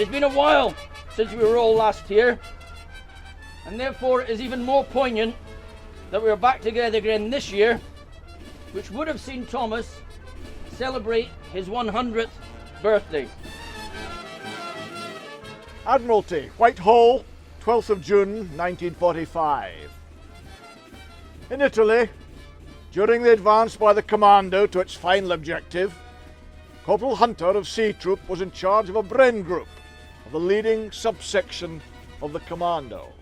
It's been a while since we were all last here, and therefore it is even more poignant that we are back together again this year, which would have seen Thomas celebrate his 100th birthday. Admiralty, Whitehall, 12th of June 1945. In Italy, during the advance by the commando to its final objective, Corporal Hunter of C Troop was in charge of a Bren group of the leading subsection of the commando.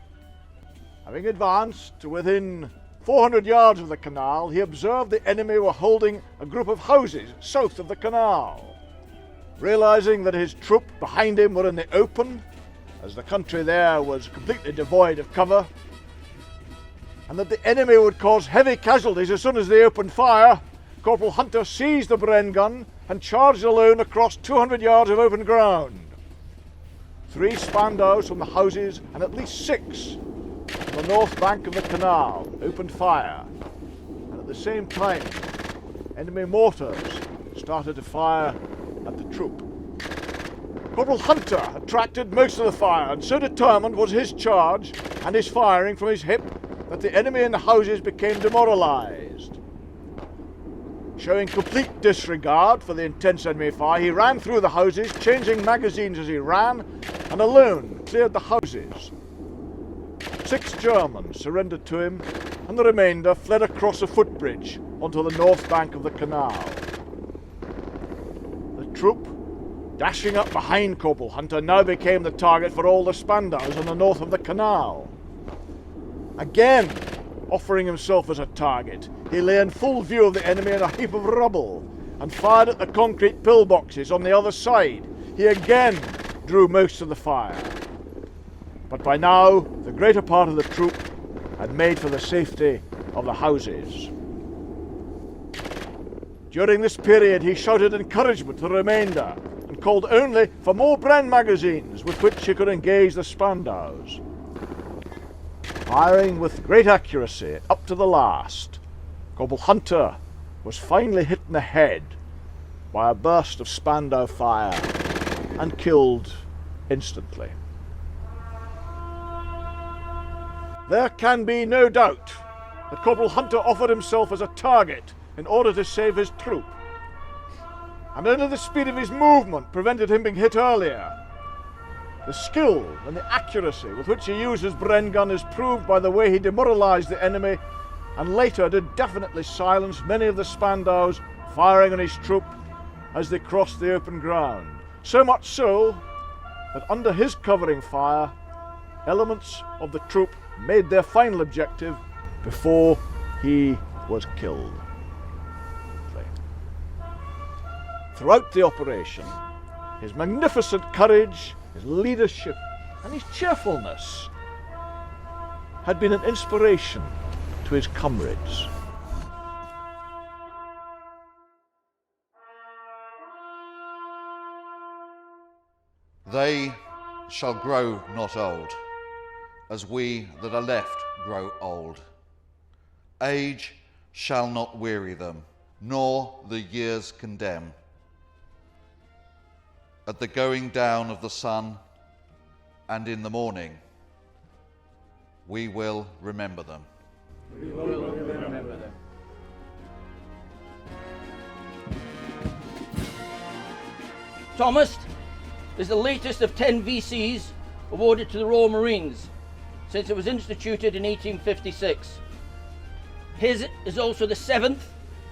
Having advanced to within 400 yards of the canal, he observed the enemy were holding a group of houses south of the canal. Realizing that his troop behind him were in the open, as the country there was completely devoid of cover, and that the enemy would cause heavy casualties as soon as they opened fire, Corporal Hunter seized the Bren gun and charged alone across 200 yards of open ground. 3 Spandaus from the houses and at least 6 on the north bank of the canal opened fire, and at the same time enemy mortars started to fire at the troop. Corporal Hunter attracted most of the fire, and so determined was his charge and his firing from his hip that the enemy in the houses became demoralized. Showing complete disregard for the intense enemy fire, he ran through the houses, changing magazines as he ran, and alone cleared the houses. 6 Germans surrendered to him, and the remainder fled across a footbridge onto the north bank of the canal. The troop, dashing up behind Corporal Hunter, now became the target for all the Spandaus on the north of the canal. Again, offering himself as a target, he lay in full view of the enemy in a heap of rubble and fired at the concrete pillboxes on the other side. He again drew most of the fire. But by now, the greater part of the troop had made for the safety of the houses. During this period, he shouted encouragement to the remainder and called only for more Bren magazines with which he could engage the Spandaus. Firing with great accuracy up to the last, Corporal Hunter was finally hit in the head by a burst of Spandau fire and killed instantly. There can be no doubt that Corporal Hunter offered himself as a target in order to save his troop, and only the speed of his movement prevented him being hit earlier. The skill and the accuracy with which he used his Bren gun is proved by the way he demoralized the enemy and later did definitely silence many of the Spandaus firing on his troop as they crossed the open ground. So much so that under his covering fire, elements of the troop made their final objective before he was killed. Throughout the operation, his magnificent courage, his leadership, and his cheerfulness had been an inspiration to his comrades. They shall grow not old, as we that are left grow old. Age shall not weary them, nor the years condemn. At the going down of the sun and in the morning, we will remember them. We will remember them. Thomas is the latest of 10 VCs awarded to the Royal Marines since it was instituted in 1856. His is also the 7th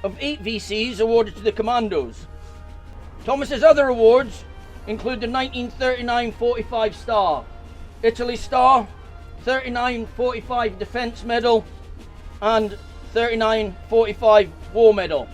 of 8 VCs awarded to the Commandos. Thomas's other awards include the 1939-45 Star, Italy Star, 39-45 Defence Medal, and 39-45 War Medal.